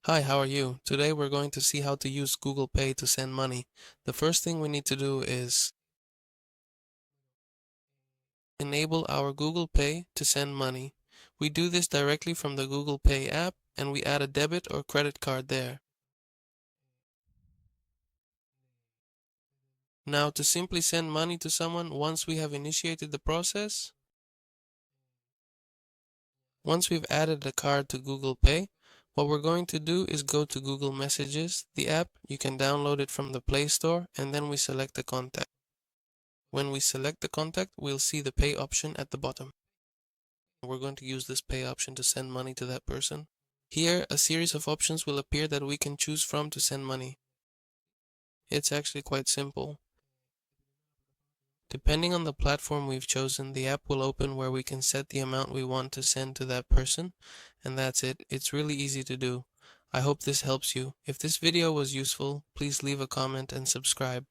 Hi, how are you? Today we're going to see how to use Google Pay to send money. The first thing we need to do is enable our Google Pay to send money. We do this directly from the Google Pay app and we add a debit or credit card there. Now to simply send money to someone once we have initiated the process, once we've added the card to Google Pay, what we're going to do is go to Google Messages, the app. You can download it from the Play Store and then we select the contact. When we select the contact, we'll see the pay option at the bottom. We're going to use this pay option to send money to that person. Here, a series of options will appear that we can choose from to send money. It's actually quite simple. Depending on the platform we've chosen, the app will open where we can set the amount we want to send to that person, and that's it. It's really easy to do. I hope this helps you. If this video was useful, please leave a comment and subscribe.